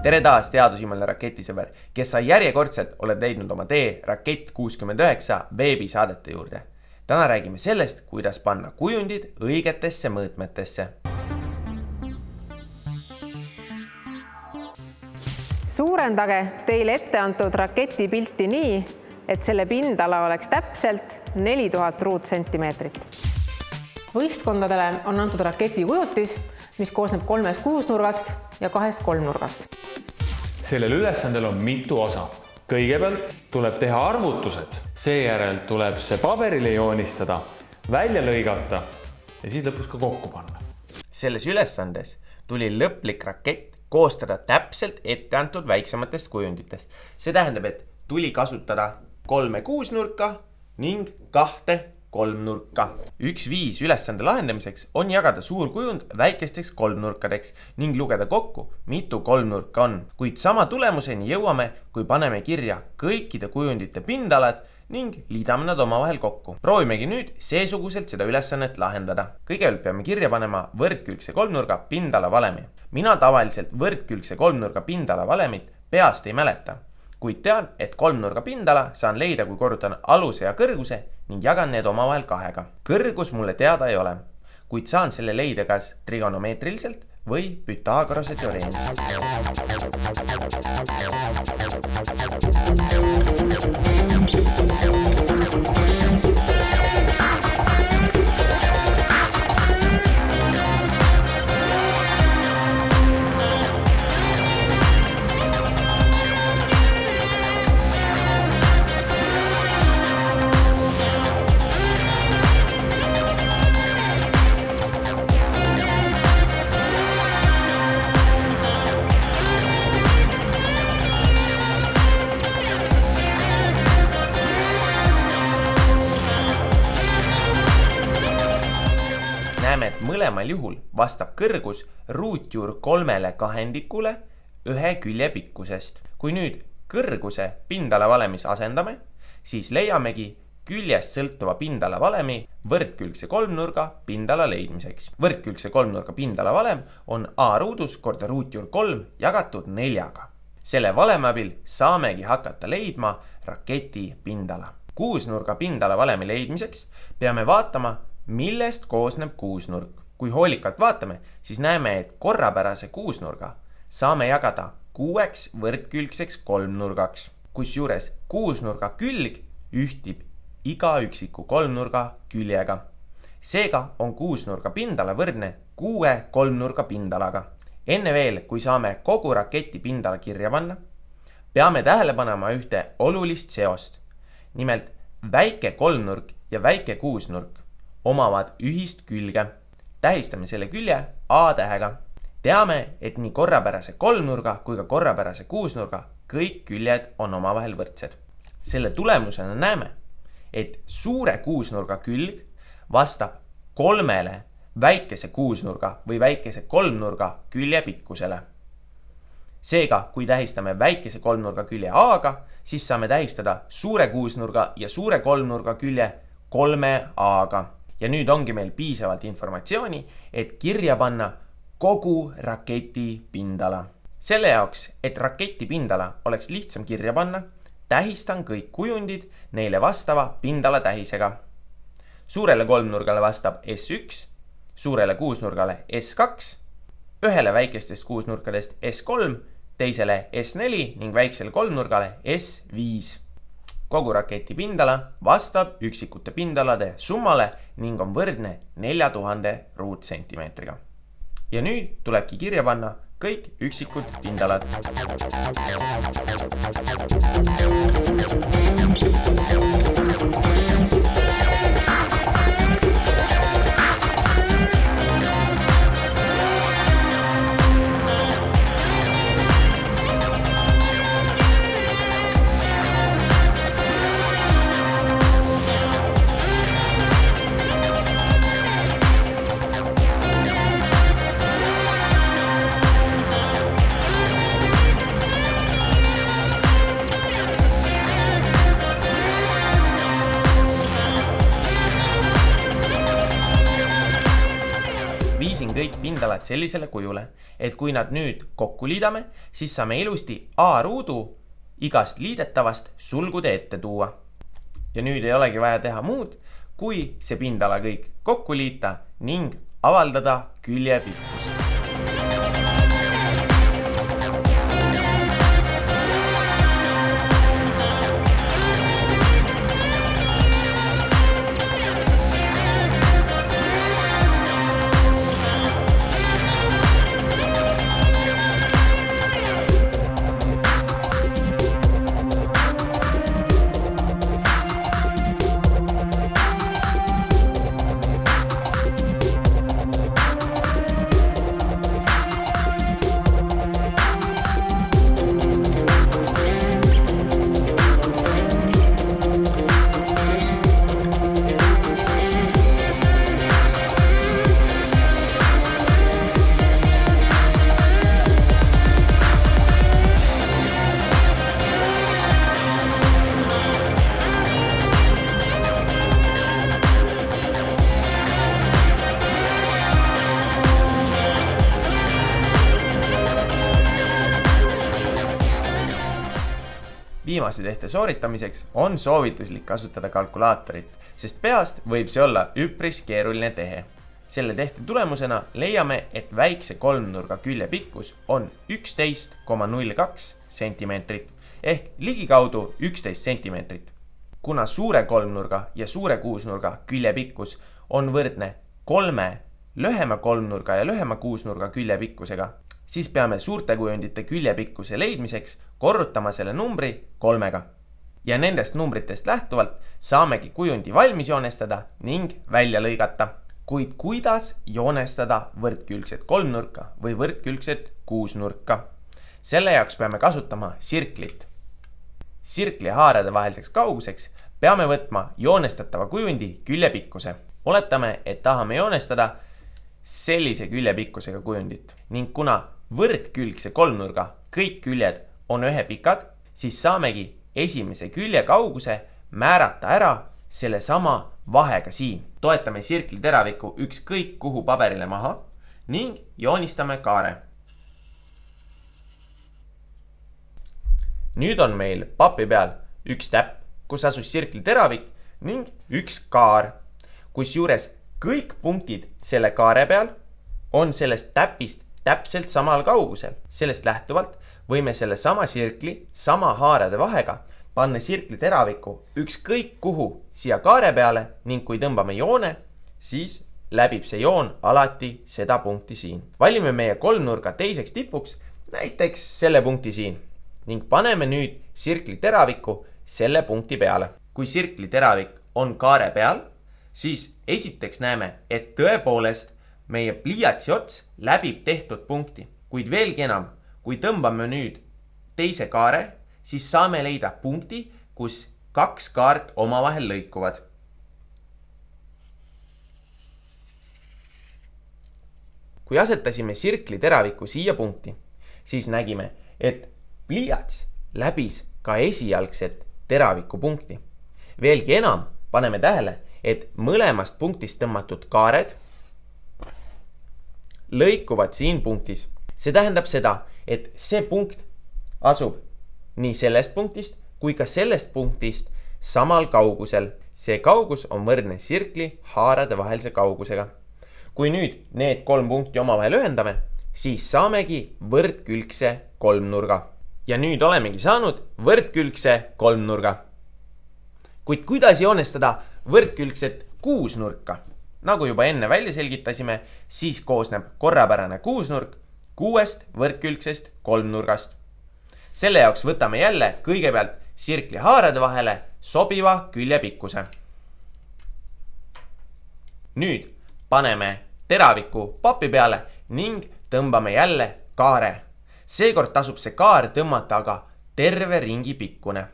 Tere taas teadushimmel raketisõber, kes sa järjekordselt oled leidnud oma tee Rakett 69 veebisaadete juurde. Täna räägime sellest, kuidas panna kujundid õigetesse mõõtmetesse. Suurendage teile ette antud raketi pilti nii, et selle pindala oleks täpselt 4000 ruutsentimeetrit. Võistkondadele on antud raketi kujutis, mis koosneb 3 kuusnurgast ja 2 kolmnurgast. Sellel ülesandel on mitu osa. Kõigepealt tuleb teha arvutused, seejärel tuleb see paberile joonistada, välja lõigata ja siis lõpuks ka kokku panna. Selles ülesandes tuli lõplik rakett koostada täpselt ette antud väiksematest kujunditest. See tähendab, et tuli kasutada 3 kuusnurka ning 2 kolmnurka. Üks viis ülesande lahendamiseks on jagada suur kujund väikesteks kolmnurkadeks ning lugeda kokku, mitu kolmnurka on. Kuid sama tulemuseni jõuame, kui paneme kirja kõikide kujundite pindalad ning liidame nad omavahel kokku. Proovimegi nüüd seesuguselt seda ülesannet lahendada. Kõigepealt peame kirja panema võrdkülgse kolmnurga pindala valemi. Mina tavaliselt võrdkülgse kolmnurga pindala valemit peast ei mäleta, kuid tean, et kolmnurga pindala saan leida, kui korrutan aluse ja kõrguse ning jagan need omavahel 2. Kõrgus mulle teada ei ole, kuid saan selle leida kas trigonomeetriliselt või Pythagorase teoreemist. Näeme, et mõlemal juhul vastab kõrgus ruutjuur 3 kahendikule 1 külje pikkusest. Kui nüüd kõrguse pindala valemis asendame, siis leiamegi küljest sõltuva pindala valemi võrdkülgse kolmnurga pindala leidmiseks. Võrdkülgse kolmnurga pindala valem on A ruudus korda ruutjuur 3 jagatud 4. Selle valemi abil saamegi hakata leidma raketi pindala. Kuusnurga pindala valemi leidmiseks peame vaatama, millest koosneb kuusnurk. Kui hoolikalt vaatame, siis näeme, et korrapärase kuusnurga saame jagada 6 võrdkülgseks kolmnurgaks, kusjuures kuusnurga külg ühtib iga üksiku kolmnurga küljega. Seega on kuusnurga pindala võrdne 6 kolmnurga pindalaga. Enne veel, kui saame kogu raketi pindala kirja panna, peame tähele panema ühte olulist seost. Nimelt väike kolmnurk ja väike kuusnurk omavad ühist külge. Tähistame selle külje A tähega. Teame, et nii korrapärase kolmnurga kui ka korrapärase kuusnurga kõik küljed on omavahel võrdsed. Selle tulemusena näeme, et suure kuusnurga külg vastab 3 väikese kuusnurga või väikese kolmnurga külje pikkusele. Seega, kui tähistame väikese kolmnurga külje A-ga, siis saame tähistada suure kuusnurga ja suure kolmnurga külje 3A-ga. Ja nüüd ongi meil piisavalt informatsiooni, et kirja panna kogu raketi pindala. Selle jaoks, et raketi pindala oleks lihtsam kirja panna, tähistan kõik kujundid neile vastava pindala tähisega. Suurele kolmnurgale vastab S1, suurele kuusnurgale S2, ühele väikestest kuusnurkadest S3, teisele S4 ning väiksele kolmnurgale S5. Kogu raketi pindala vastab üksikute pindalade summale ning on võrdne 4000 ruutsentimeetriga. Ja nüüd tulebki kirja panna kõik üksikud pindalad. pindalad sellisele kujule, et kui nad nüüd kokku liidame, siis saame ilusti A-ruudu igast liidetavast sulgude ette tuua. Ja nüüd ei olegi vaja teha muud, kui see pindala kõik kokku liita ning avaldada külje pikkus. Viimase tehte sooritamiseks on soovituslik kasutada kalkulaatorit, sest peast võib see olla üpris keeruline tehe. Selle tehte tulemusena leiame, et väikse kolmnurga külje pikkus on 11,02 cm ehk ligikaudu 11 cm. Kuna suure kolmnurga ja suure kuusnurga külje pikkus on võrdne 3 lühema kolmnurga ja lühema kuusnurga külje pikkusega, siis peame suurte kujundite küljepikkuse leidmiseks korrutama selle numbri 3-ga. Ja nendest numbritest lähtuvalt saamegi kujundi valmis joonestada ning välja lõigata. Kuid kuidas joonestada võrdkülgset kolmnurka või võrdkülgset kuusnurka? Selle jaoks peame kasutama sirklit. Sirkli haarade vaheliseks kauguseks peame võtma joonestatava kujundi küljepikkuse. Oletame, et tahame joonestada sellise küljepikkusega kujundit ning kuna võrdkülgse kolmnurga kõik küljed on ühepikad, siis saamegi esimese külje kauguse määrata ära selle sama vahega siin. Toetame sirkli teraviku ükskõik kuhu paberile maha ning joonistame kaare. Nüüd on meil papi peal üks täpp, kus asus sirkli teravik ning üks kaar, kus juures kõik punktid selle kaare peal on sellest täpist täpselt samal kaugusel. Sellest lähtuvalt võime selle sama sirkli sama haarade vahega panna sirkli teraviku ükskõik kuhu siia kaare peale ning kui tõmbame joone, siis läbib see joon alati seda punkti siin. Valime meie kolmnurga teiseks tipuks, näiteks selle punkti siin ning paneme nüüd sirkli teraviku selle punkti peale. Kui sirkli teravik on kaare peal, siis esiteks näeme, et tõepoolest meie pliiatsi ots läbib tehtud punkti, kuid veelgi enam, kui tõmbame nüüd teise kaare, siis saame leida punkti, kus kaks kaart omavahel lõikuvad. Kui asetasime sirkli teraviku siia punkti, siis nägime, et pliiats läbis ka esialgset teraviku punkti. Veelgi enam paneme tähele, et mõlemast punktist tõmmatud kaared lõikuvad siin punktis. See tähendab seda, et see punkt asub nii sellest punktist kui ka sellest punktist samal kaugusel. See kaugus on võrdne sirkli haarade vahelise kaugusega. Kui nüüd need kolm punkti omavahel ühendame, siis saamegi võrdkülgse kolmnurga. Ja nüüd olemegi saanud võrdkülgse kolmnurga. Kuid kuidas joonestada võrdkülgset kuusnurka? Nagu juba enne välja selgitasime, siis koosneb korrapärane kuusnurk 6 võrdkülgsest kolmnurgast. Selle jaoks võtame jälle kõigepealt sirkli haarade vahele sobiva küljepikkuse. Nüüd paneme teraviku papi peale ning tõmbame jälle kaare. Seekord tasub see kaar tõmmata aga terve ringi pikkune.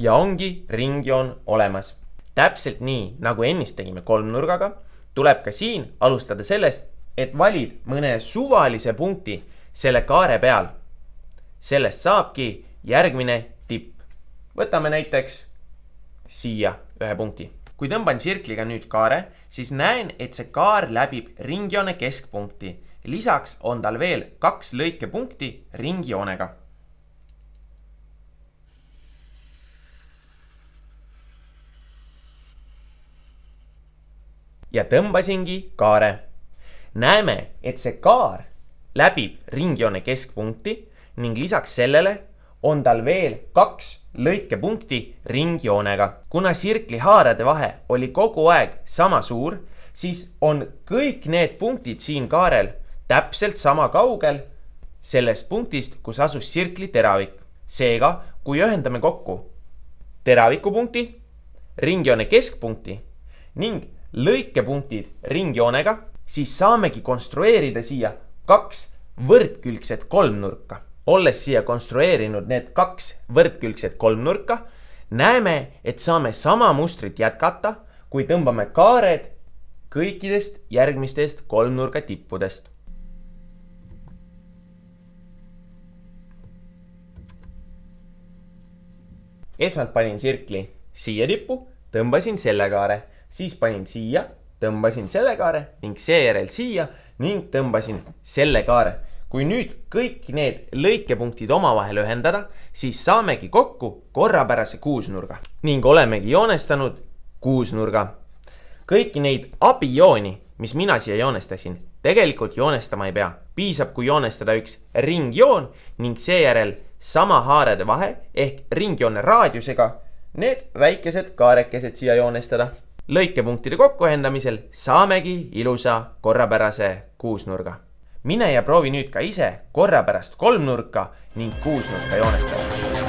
Ja ongi ringjoon olemas. Täpselt nii, nagu ennist tegime kolmnurgaga, tuleb ka siin alustada sellest, et valid mõne suvalise punkti selle kaare peal. Sellest saabki järgmine tipp. Võtame näiteks siia ühe punkti. kui tõmban sirkliga nüüd kaare, siis näen, et see kaar läbib ringjoone keskpunkti. Lisaks on tal veel 2 lõikepunkti ringjoonega. Ja tõmbasingi kaare. Näeme, et see kaar läbib ringjoone keskpunkti ning lisaks sellele on tal veel 2 lõikepunkti ringjoonega. Kuna sirkli haarade vahe oli kogu aeg sama suur, siis on kõik need punktid siin kaarel täpselt sama kaugel sellest punktist, kus asus sirkli teravik. Seega, kui ühendame kokku teravikupunkti, ringjoone keskpunkti ning lõikepunktid ringjoonega, siis saamegi konstrueerida siia 2 võrdkülgset kolmnurka. Olles siia konstrueerinud need 2 võrdkülgset kolmnurka, näeme, et saame sama mustrit jätkata, kui tõmbame kaared kõikidest järgmistest kolmnurga tippudest. Esmalt panin sirkli siia tippu, tõmbasin selle kaare, siis panin siia, tõmbasin selle kaare ning seejärel siia ning tõmbasin selle kaare. Kui nüüd kõik need lõikepunktid omavahel ühendada, siis saamegi kokku korrapärase kuusnurga ning olemegi joonestanud kuusnurga. Kõiki neid abijooni, mis mina siia joonestasin, tegelikult joonestama ei pea. Piisab, kui joonestada üks ringjoon ning seejärel sama haarade vahe ehk ringjoone raadiusega need väikesed kaarekesed siia joonestada. Lõikepunktide kokkuühendamisel saamegi ilusa korrapärase kuusnurga. Mine ja proovi nüüd ka ise korrapärast kolmnurka ning kuusnurka joonestada.